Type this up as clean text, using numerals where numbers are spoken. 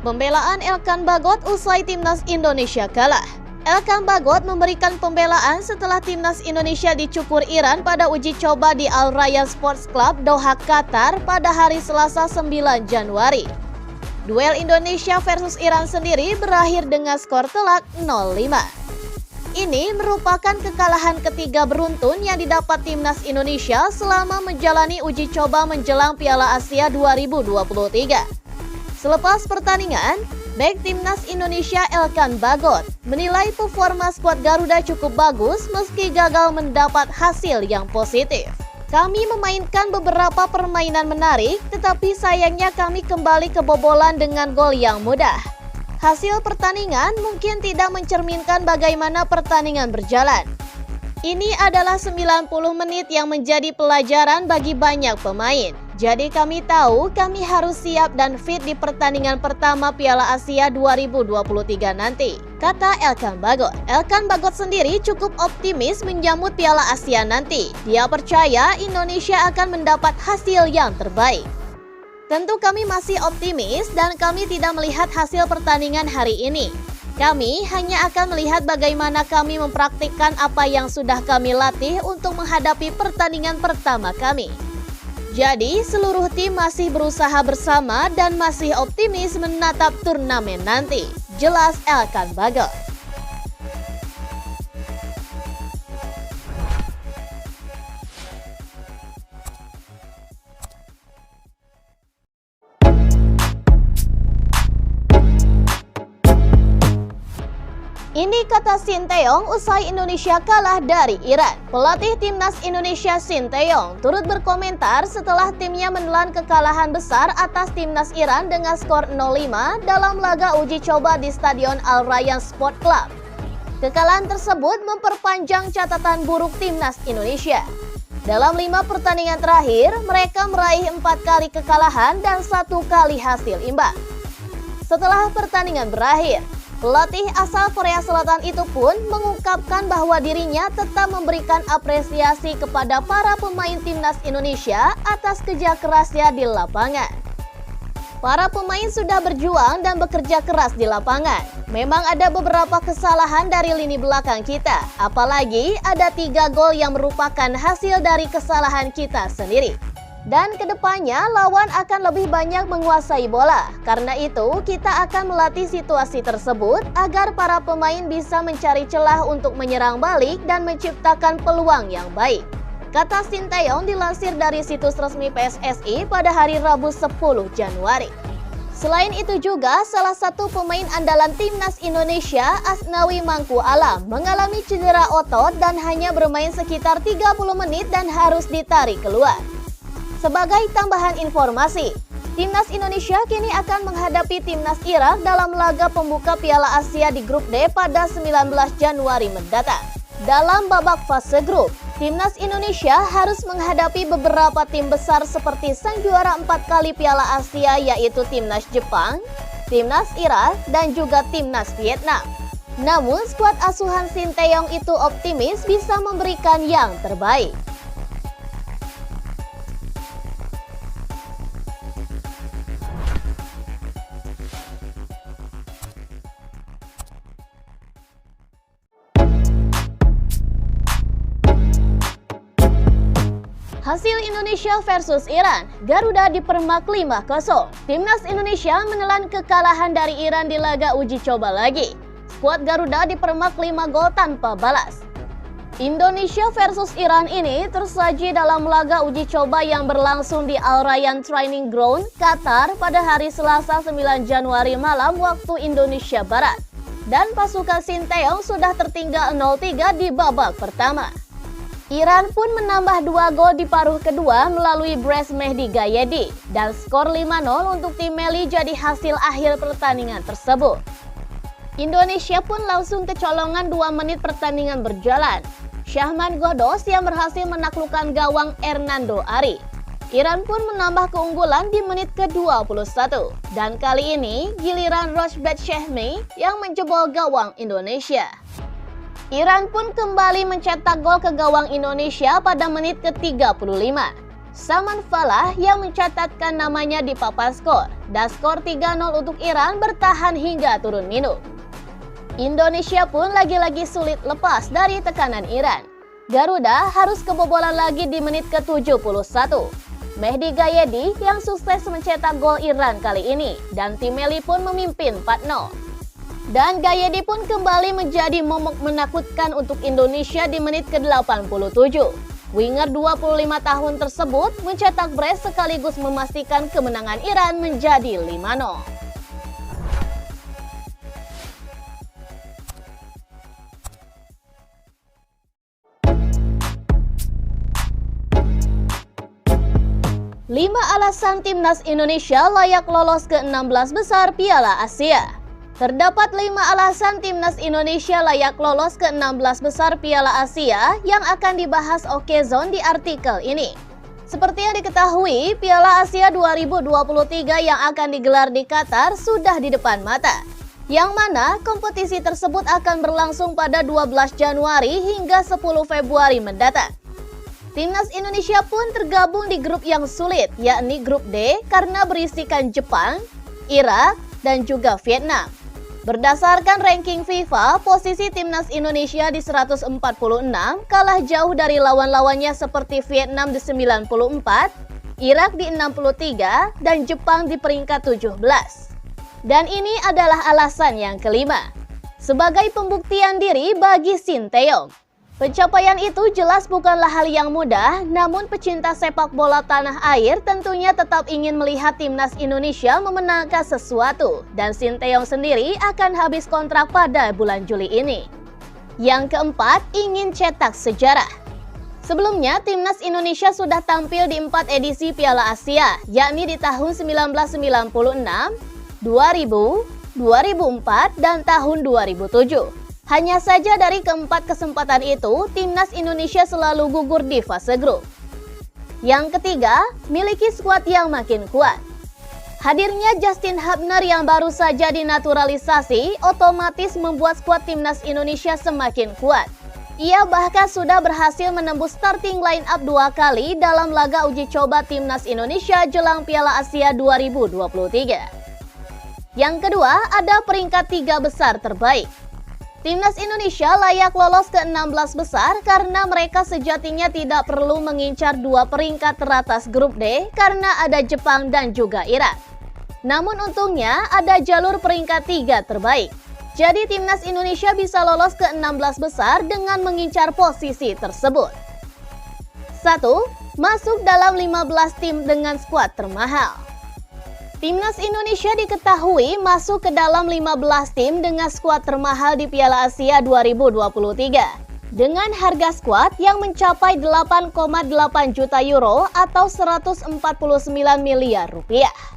Pembelaan Elkan Bagot usai Timnas Indonesia kalah. Elkan Bagot memberikan pembelaan setelah Timnas Indonesia dicukur Iran pada uji coba di Al Rayyan Sports Club Doha, Qatar pada hari Selasa 9 Januari. Duel Indonesia versus Iran sendiri berakhir dengan skor telak 0-5. Ini merupakan kekalahan ketiga beruntun yang didapat Timnas Indonesia selama menjalani uji coba menjelang Piala Asia 2023. Selepas pertandingan, bek Timnas Indonesia Elkan Bagot menilai performa skuad Garuda cukup bagus meski gagal mendapat hasil yang positif. Kami memainkan beberapa permainan menarik, tetapi sayangnya kami kembali kebobolan dengan gol yang mudah. Hasil pertandingan mungkin tidak mencerminkan bagaimana pertandingan berjalan. Ini adalah 90 menit yang menjadi pelajaran bagi banyak pemain. Jadi kami tahu kami harus siap dan fit di pertandingan pertama Piala Asia 2023 nanti, kata Elkan Bagot. Elkan Bagot sendiri cukup optimis menyambut Piala Asia nanti. Dia percaya Indonesia akan mendapat hasil yang terbaik. Tentu kami masih optimis dan kami tidak melihat hasil pertandingan hari ini. Kami hanya akan melihat bagaimana kami mempraktikkan apa yang sudah kami latih untuk menghadapi pertandingan pertama kami. Jadi, seluruh tim masih berusaha bersama dan masih optimis menatap turnamen nanti, jelas Elkan Bagot. Ini kata Sinteyong usai Indonesia kalah dari Iran. Pelatih Timnas Indonesia Sinteyong turut berkomentar setelah timnya menelan kekalahan besar atas Timnas Iran dengan skor 0-5 dalam laga uji coba di Stadion Al Rayyan Sports Club. Kekalahan tersebut memperpanjang catatan buruk Timnas Indonesia. Dalam 5 pertandingan terakhir, mereka meraih 4 kali kekalahan dan 1 kali hasil imbang. Setelah pertandingan berakhir, pelatih asal Korea Selatan itu pun mengungkapkan bahwa dirinya tetap memberikan apresiasi kepada para pemain Timnas Indonesia atas kerja kerasnya di lapangan. Para pemain sudah berjuang dan bekerja keras di lapangan. Memang ada beberapa kesalahan dari lini belakang kita, apalagi ada 3 gol yang merupakan hasil dari kesalahan kita sendiri. Dan kedepannya lawan akan lebih banyak menguasai bola. Karena itu kita akan melatih situasi tersebut agar para pemain bisa mencari celah untuk menyerang balik dan menciptakan peluang yang baik, kata Sinteyong dilansir dari situs resmi PSSI pada hari Rabu 10 Januari. Selain itu juga salah satu pemain andalan Timnas Indonesia, Asnawi Mangku Alam, mengalami cedera otot dan hanya bermain sekitar 30 menit dan harus ditarik keluar. Sebagai tambahan informasi, Timnas Indonesia kini akan menghadapi Timnas Irak dalam laga pembuka Piala Asia di grup D pada 19 Januari mendatang. Dalam babak fase grup, Timnas Indonesia harus menghadapi beberapa tim besar seperti sang juara 4 kali Piala Asia yaitu Timnas Jepang, Timnas Irak, dan juga Timnas Vietnam. Namun skuad asuhan Sinteyong itu optimis bisa memberikan yang terbaik. Hasil Indonesia versus Iran, Garuda dipermak 5-0. Timnas Indonesia menelan kekalahan dari Iran di laga uji coba lagi. Skuad Garuda dipermak 5 gol tanpa balas. Indonesia versus Iran ini tersaji dalam laga uji coba yang berlangsung di Al Rayyan Training Ground, Qatar pada hari Selasa 9 Januari malam waktu Indonesia Barat. Dan pasukan Sinteyong sudah tertinggal 0-3 di babak pertama. Iran pun menambah 2 gol di paruh kedua melalui brace Mehdi Gayedi dan skor 5-0 untuk tim Meli jadi hasil akhir pertandingan tersebut. Indonesia pun langsung kecolongan 2 menit pertandingan berjalan. Syahman Ghoddos yang berhasil menaklukkan gawang Hernando Ari. Iran pun menambah keunggulan di menit ke-21 dan kali ini giliran Rojbet Shehmi yang menjebol gawang Indonesia. Iran pun kembali mencetak gol ke gawang Indonesia pada menit ke-35. Saman Falah yang mencatatkan namanya di papan skor, dan skor 3-0 untuk Iran bertahan hingga turun minum. Indonesia pun lagi-lagi sulit lepas dari tekanan Iran. Garuda harus kebobolan lagi di menit ke-71. Mehdi Gayedi yang sukses mencetak gol Iran kali ini, dan tim Meli pun memimpin 4-0. Dan Gayedi pun kembali menjadi momok menakutkan untuk Indonesia di menit ke-87. Winger 25 tahun tersebut mencetak brace sekaligus memastikan kemenangan Iran menjadi 5-0. Lima alasan Timnas Indonesia layak lolos ke 16 besar Piala Asia. Terdapat 5 alasan Timnas Indonesia layak lolos ke 16 besar Piala Asia yang akan dibahas Okezone di artikel ini. Seperti yang diketahui, Piala Asia 2023 yang akan digelar di Qatar sudah di depan mata. Yang mana kompetisi tersebut akan berlangsung pada 12 Januari hingga 10 Februari mendatang. Timnas Indonesia pun tergabung di grup yang sulit, yakni grup D karena berisikan Jepang, Irak, dan juga Vietnam. Berdasarkan ranking FIFA, posisi Timnas Indonesia di 146 kalah jauh dari lawan-lawannya seperti Vietnam di 94, Irak di 63, dan Jepang di peringkat 17. Dan ini adalah alasan yang kelima, sebagai pembuktian diri bagi Sinteyong. Pencapaian itu jelas bukanlah hal yang mudah, namun pecinta sepak bola tanah air tentunya tetap ingin melihat Timnas Indonesia memenangkan sesuatu, dan Sinteyong sendiri akan habis kontrak pada bulan Juli ini. Yang keempat, ingin cetak sejarah. Sebelumnya, Timnas Indonesia sudah tampil di 4 edisi Piala Asia, yakni di tahun 1996, 2000, 2004, dan tahun 2007. Hanya saja dari keempat kesempatan itu, Timnas Indonesia selalu gugur di fase grup. Yang ketiga, miliki skuad yang makin kuat. Hadirnya Justin Hubner yang baru saja dinaturalisasi otomatis membuat skuad Timnas Indonesia semakin kuat. Ia bahkan sudah berhasil menembus starting line up 2 kali dalam laga uji coba Timnas Indonesia jelang Piala Asia 2023. Yang kedua, ada peringkat 3 besar terbaik. Timnas Indonesia layak lolos ke 16 besar karena mereka sejatinya tidak perlu mengincar 2 peringkat teratas grup D karena ada Jepang dan juga Irak. Namun untungnya ada jalur peringkat 3 terbaik. Jadi Timnas Indonesia bisa lolos ke 16 besar dengan mengincar posisi tersebut. 1. Masuk dalam 15 tim dengan skuad termahal. Timnas Indonesia diketahui masuk ke dalam 15 tim dengan skuad termahal di Piala Asia 2023 dengan harga skuad yang mencapai 8,8 juta euro atau 149 miliar rupiah.